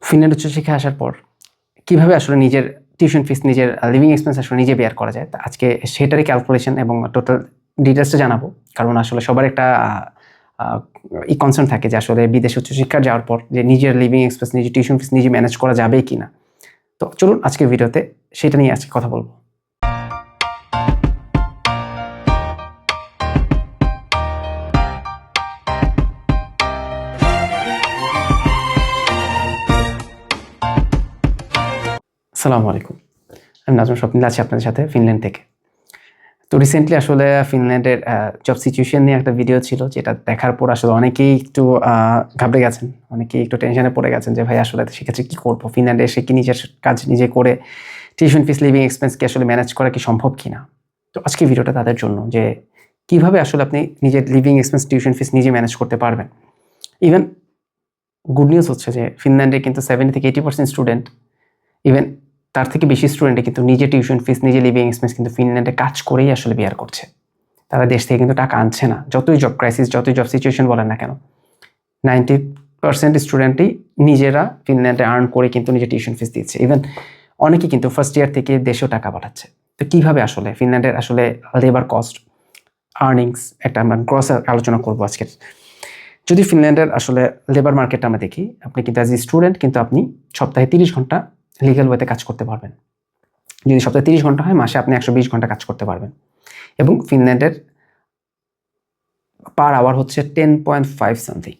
Finland উচ্চশিক্ষায় আসার পর কিভাবে আসলে নিজের টিউশন ফিস, নিজের লিভিং এক্সপেন্স আসলে নিজে বেয়ার করা যায়, তা আজকে সেটারই ক্যালকুলেশন এবং টোটাল ডিটেলসটা জানাবো। কারণ আসলে সবার একটা কনসার্ন থাকে যে আসলে বিদেশে উচ্চশিক্ষা যাওয়ার পর যে নিজের লিভিং এক্সপেন্স, নিজের টিউশন ফিস নিজে ম্যানেজ করা যাবে কি না। তো চলুন আজকের ভিডিওতে সেটা নিয়ে আজকে কথা বলবো। আসসালামু আলাইকুম, আমি নাজম স্বপ্নিল আছি আপনাদের সাথে ফিনল্যান্ড থেকে। তো রিসেন্টলি আসলে ফিনল্যান্ডের জব সিচুয়েশন নিয়ে একটা ভিডিও ছিল, যেটা দেখার পর আসলে অনেকেই একটু ঘাবড়ে গেছেন, অনেকেই একটু টেনশনে পড়ে গেছেন যে ভাই আসলে সেক্ষেত্রে কী করবো, ফিনল্যান্ডে এসে কি নিজের কাজ নিজে করে টিউশন ফিস, লিভিং এক্সপেন্স কি আসলে ম্যানেজ করা কি সম্ভব কিনা। তো আজকে ভিডিওটা তাদের জন্য যে কিভাবে আসলে আপনি নিজের লিভিং এক্সপেন্স, টিউশন ফিস নিজে ম্যানেজ করতে পারবেন। ইভেন গুড নিউজ হচ্ছে যে ফিনল্যান্ডে কিন্তু 70 থেকে 80% স্টুডেন্ট, ইভেন তার থেকে বেশি স্টুডেন্টে কিন্তু নিজে টিউশন ফিস, নিজে লিভিং এক্সপেন্স কিন্তু ফিনল্যান্ডে কাজ করেই আসলে বিয়ার করছে। তারা দেশ থেকে কিন্তু টাকা আনছে না, যতই জব ক্রাইসিস, যতই জব সিচুয়েশন বলেন না কেন। 90% স্টুডেন্টই নিজেরা ফিনল্যান্ডে আর্ন করে কিন্তু নিজে টিউশন ফিস দিচ্ছে। ইভেন অনেকেই কিন্তু ফার্স্ট ইয়ার থেকে দেশেও টাকা পাঠাচ্ছে। তো কীভাবে আসলে ফিনল্যান্ডের আসলে লেবার কস্ট, আর্নিংস একটা আমরা গ্রস আলোচনা করবো আজকের। যদি ফিনল্যান্ডের আসলে লেবার মার্কেটটা আমরা দেখি, আপনি কিন্তু অ্যাজ এ স্টুডেন্ট কিন্তু আপনি সপ্তাহে 30 ঘন্টা লিগ্যাল ওয়েতে কাজ করতে পারবেন। যদি সপ্তাহে 30 ঘন্টা হয়, মাসে আপনি 120 ঘন্টা কাজ করতে পারবেন। এবং ফিনল্যান্ডের পার আওয়ার হচ্ছে 10.5 সামথিং।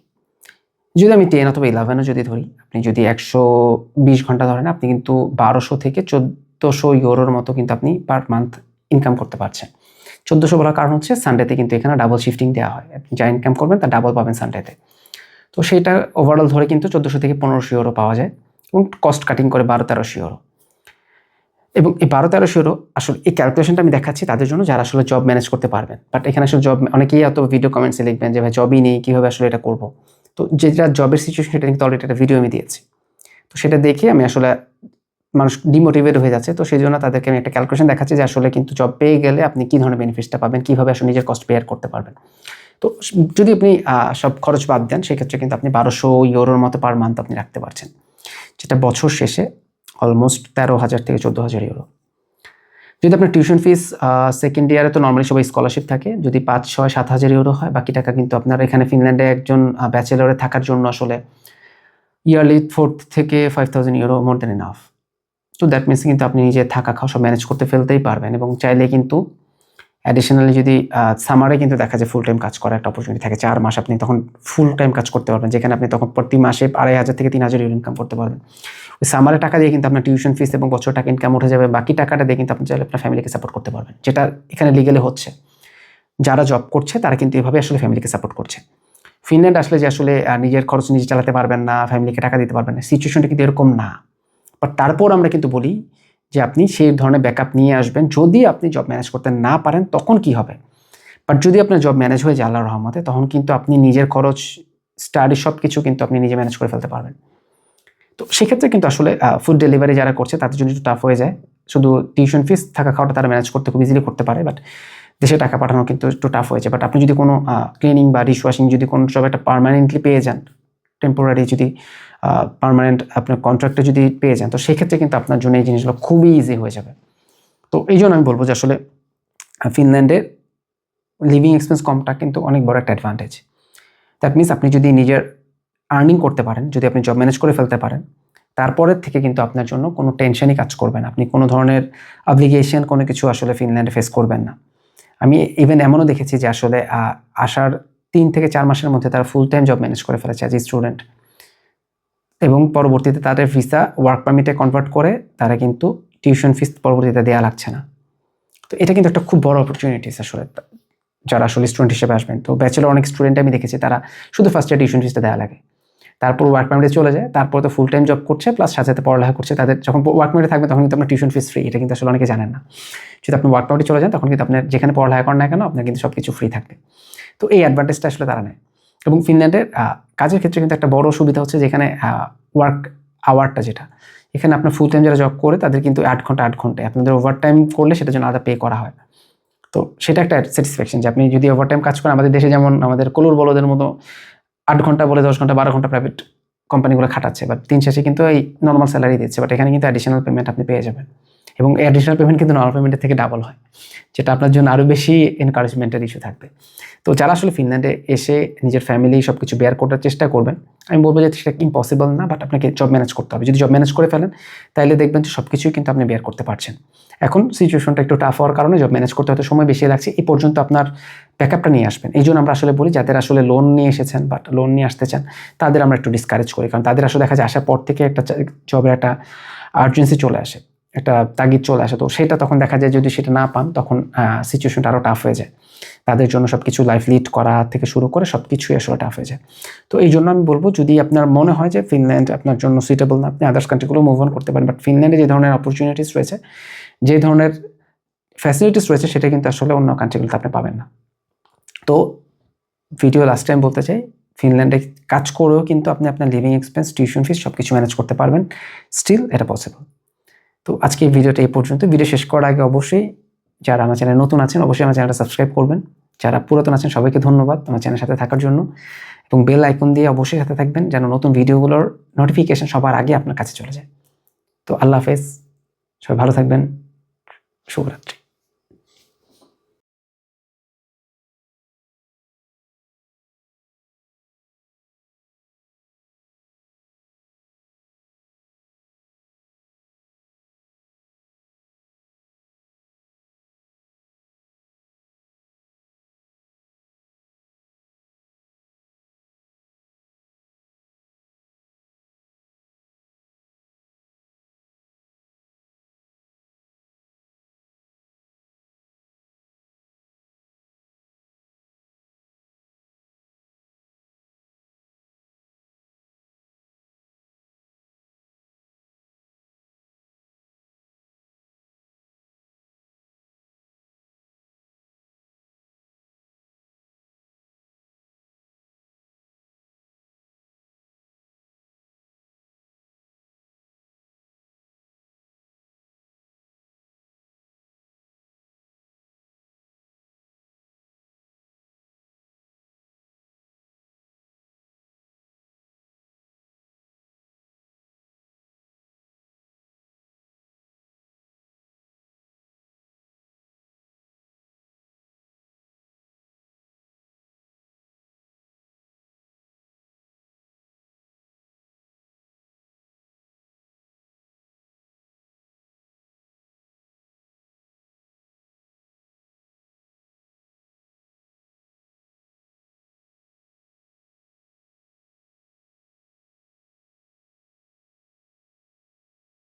যদি আমি 10 অথবা 11ও যদি ধরি, আপনি যদি 120 ঘন্টা ধরেন, আপনি কিন্তু 1200 থেকে 1400 ইউরোর মতো কিন্তু আপনি পার মান্থ ইনকাম করতে পারছেন। 1400 বলার কারণ হচ্ছে সানডেতে কিন্তু এখানে ডাবল শিফটিং দেওয়া হয়, আপনি যা ইনকাম করবেন তার ডাবল পাবেন সানডেতে। তো সেইটা ওভারঅল ধরে কিন্তু 1400 থেকে 1500 ইউরো পাওয়া যায়, এবং কস্ট কাটিং করে 12-1300 ইউরো। এবং এই 12-1300 ইউরো আসলে এই ক্যালকুলেশনটা আমি দেখাচ্ছি তাদের জন্য যারা আসলে জব ম্যানেজ করতে পারবেন। বাট এখানে আসলে জব, অনেকেই এত ভিডিও কমেন্টসে লিখবেন যে ভাই জবই নেই, কীভাবে আসলে এটা করবো। তো যেটা জবের সিচুয়েশন, সেটা কিন্তু অলরেডি একটা ভিডিও আমি দিয়েছি। তো সেটা দেখে আমি আসলে মানুষ ডিমোটিভেট হয়ে যাচ্ছে। তো সেই জন্য তাদেরকে আমি একটা ক্যালকুলেশন দেখাচ্ছি যে আসলে কিন্তু জব পেয়ে গেলে আপনি কী ধরনের বেনিফিটসটা পাবেন, কীভাবে আসলে নিজের কস্ট বেয়ার করতে পারবেন। তো যদি আপনি সব খরচ বাদ দেন, সেক্ষেত্রে কিন্তু আপনি 1200 ইউরোর মতো পার মান্থ আপনি রাখতে পারছেন, যেটা বছর শেষে অলমোস্ট 13,000 থেকে 14,000 ইউরো। যদি আপনার টিউশন ফিস সেকেন্ড ইয়ারে তো নর্মালি সবাই স্কলারশিপ থাকে, যদি 5, 6, 7,000 ইউরো হয়, বাকি টাকা কিন্তু আপনার এখানে ফিনল্যান্ডে একজন ব্যাচেলরে থাকার জন্য আসলে ইয়ারলি 4 থেকে 5,000 ইউরো মোর দ্যান এনাফ। তো দ্যাট মিনস কিন্তু আপনি নিজে থাকা খাওয়া সব ম্যানেজ করতে ফেলতেই পারবেন। এবং চাইলে কিন্তু অ্যাডিশনালি যদি সামারে কিন্তু দেখা যায় ফুল টাইম কাজ করার একটা অপরচুনিটি থাকে, 4 মাস আপনি তখন ফুল টাইম কাজ করতে পারবেন, যেখানে আপনি তখন প্রতি মাসে 2,500 থেকে 3,000 ইউরো ইনকাম করতে পারবেন। ওই সামারের টাকা দিয়ে কিন্তু আপনার টিউশন ফিস এবং বছর টাকা ইনকাম উঠে যাবে, বাকি টাকাটা দিয়ে কিন্তু আপনি চাইলে আপনার ফ্যামিলিকে সাপোর্ট করতে পারবেন, যেটা এখানে লিগেলে হচ্ছে। যারা জব করছে তারা কিন্তু এভাবে আসলে ফ্যামিলিকে সাপোর্ট করছে। ফিনল্যান্ড আসলে যে আসলে নিজের খরচ নিজে চালাতে পারবেন না, ফ্যামিলিকে টাকা দিতে পারবেন না, সিচুয়েশনটা কিন্তু এরকম না। বাট তারপর আমরা কিন্তু বলি যে আপনি সেই ধরনের ব্যাকআপ নিয়ে আসবেন। যদি আপনি জব ম্যানেজ করতে না পারেন তখন কি হবে, বাট যদি আপনার জব ম্যানেজ হয়ে যায় আল্লাহর রহমতে, তখন কিন্তু আপনি নিজের খরচ, স্টাডি সব কিছু কিন্তু আপনি নিজে ম্যানেজ করে ফেলতে পারবেন। তো সেক্ষেত্রে কিন্তু আসলে ফুড ডেলিভারি যারা করছে তাদের জন্য একটু টাফ হয়ে যায়। শুধু টিউশন ফিস, থাকা খাওয়াটা তারা ম্যানেজ করতে খুব ইজিলি করতে পারে, বাট দেশে টাকা পাঠানো কিন্তু একটু টাফ হয়ে যায়। বাট আপনি যদি কোনো ক্লিনিং বা ডিশওয়াশিং যদি কোনো জব একটা পার্মানেন্টলি পেয়ে যান, টেম্পোরারি যদি পার্মানেন্ট আপনার কন্ট্রাক্টে যদি পেয়ে যান, তো সেক্ষেত্রে কিন্তু আপনার জন্য এই জিনিসগুলো খুবই ইজি হয়ে যাবে। তো এই জন্য আমি বলবো যে আসলে ফিনল্যান্ডের লিভিং এক্সপেন্স কমটা কিন্তু অনেক বড় একটা অ্যাডভান্টেজ। দ্যাট মিনস আপনি যদি নিজের আর্নিং করতে পারেন, যদি আপনি জব ম্যানেজ করে ফেলতে পারেন, তারপরের থেকে কিন্তু আপনার জন্য কোনো টেনশনই কাজ করবে না। আপনি কোনো ধরনের অব্লিগেশন, কোনো কিছু আসলে ফিনল্যান্ডে ফেস করবেন না। আমি ইভেন এমনও দেখেছি যে আসলে আসার 3 থেকে 4 মাসের মধ্যে তারা ফুল টাইম জব ম্যানেজ করে ফেলেছে অ্যাজ এ স্টুডেন্ট, এবং পরবর্তীতে তাদের ভিসা ওয়ার্ক পারমিটে কনভার্ট করে তারা কিন্তু টিউশন ফিস পরবর্তীতে দেওয়া লাগছে না। তো এটা কিন্তু একটা খুব বড় অপরচুনিটিস আসলে যারা আসলে স্টুডেন্ট হিসেবে আসবেন। তো ব্যাচেলর অনেক স্টুডেন্ট আমি দেখেছি, তারা শুধু ফার্স্ট ইয়ার টিউশন ফিসটা দেওয়া লাগে, তারপর ওয়ার্ক পারমিটে চলে যায়, তারপর তো ফুল টাইম জব করছে প্লাস সাথে সাথে পড়ালেখা করছে। তাদের যখন ওয়ার্ক পারমিটে থাকবে তখন কিন্তু আপনার টিউশন ফিস ফ্রি, এটা কিন্তু আসলে অনেকে জানেন না। যদি আপনি ওয়ার্ক পারমিটে চলে যান তখন কিন্তু আপনার যেখানে পড়ালেখা করেন না কেন আপনার কিন্তু সব কিছু ফ্রি থাকবে। তো এই অ্যাডভান্টেজটা আসলে তারা নেয়। এবং ফিনল্যান্ডের কাজের ক্ষেত্রে কিন্তু একটা বড় সুবিধা হচ্ছে যেখানে ওয়ার্ক আওয়ারটা, যেটা এখানে আপনার ফুল টাইম যারা জব করে তাদের কিন্তু 8 ঘন্টা 8 ঘন্টায়, আপনাদের ওভার টাইম করলে সেটার জন্য আলাদা পে করা হয়। তো সেটা একটা স্যাটিসফ্যাকশন যে আপনি যদি ওভার টাইম কাজ করেন, আমাদের দেশে যেমন আমাদের কলুর বলদের মতো 8 ঘন্টা বলে 10 ঘন্টা 12 ঘন্টা প্রাইভেট কোম্পানিগুলো খাটাচ্ছে, বাট দিন শেষে কিন্তু এই নর্মাল স্যালারি দিচ্ছে, বাট এখানে কিন্তু অ্যাডিশনাল পেমেন্ট আপনি পেয়ে যাবেন, এবং অ্যাডিশনাল পেমেন্ট কিন্তু নর্মাল পেমেন্টের থেকে ডাবল হয়, যেটা আপনার জন্য আরও বেশি এনকারেজমেন্টের ইস্যু থাকবে। তো যারা আসলে ফিনল্যান্ডে এসে নিজের ফ্যামিলি সব কিছু বেয়ার করার চেষ্টা করবেন, আমি বলবো যে সেটা ইম্পসিবল না, বাট আপনাকে জব ম্যানেজ করতে হবে। যদি জব ম্যানেজ করে ফেলেন তাহলে দেখবেন যে সব কিছুই কিন্তু আপনি বেয়ার করতে পারছেন। এখন সিচুয়েশনটা একটু টাফ হওয়ার কারণে জব ম্যানেজ করতে হয়তো সময় বেশি লাগছে, এই পর্যন্ত আপনার ব্যাকআপটা নিয়ে আসবেন। এই জন্য আমরা আসলে বলি যাদের আসলে লোন নিয়ে এসেছেন বাট লোন নিয়ে আসতে চান, তাদের আমরা একটু ডিসকারেজ করি, কারণ তাদের আসলে দেখা যায় আসার পর থেকে একটা জবের একটা আর্জেন্সি চলে আসে, একটা তাগিদ চলে আসে। তো সেটা তখন দেখা যায় যদি সেটা না পান, তখন সিচুয়েশনটা আরও টাফ হয়ে যায়, তাদের জন্য সব কিছু লাইফ লিড করা থেকে শুরু করে সব কিছুই আসলে টাফ হয়ে যায়। তো এই জন্য আমি বলবো, যদি আপনার মনে হয় যে ফিনল্যান্ড আপনার জন্য সুইটেবল না, আপনি আদার্স কান্ট্রিগুলো মুভ অন করতে পারেন, বাট ফিনল্যান্ডে যে ধরনের অপরচুনিটিস রয়েছে, যে ধরনের ফ্যাসিলিটিস রয়েছে, সেটা কিন্তু আসলে অন্য কান্ট্রিগুলোতে আপনি পাবেন না। তো ভিডিও লাস্ট টাইম বলতে চাই, ফিনল্যান্ডে কাজ করেও কিন্তু আপনি আপনার লিভিং এক্সপেন্স, টিউশন ফিস সব কিছু ম্যানেজ করতে পারবেন, স্টিল এটা পসিবল। তো আজকে এই ভিডিওটা এই পর্যন্ত। ভিডিও শেষ করার আগে অবশ্যই যারা আমার চ্যানেলে নতুন আছেন, অবশ্যই আমার চ্যানেলটা সাবস্ক্রাইব করবেন। যারা পুরাতন আছেন সবাইকে ধন্যবাদ আমার চ্যানেলের সাথে থাকার জন্য, এবং বেল আইকন দিয়ে অবশ্যই সাথে থাকবেন যেন নতুন ভিডিওগুলোর নোটিফিকেশন সবার আগে আপনার কাছে চলে যায়। তো আল্লাহ হাফেজ, সবাই ভালো থাকবেন, শুভরাত্রি।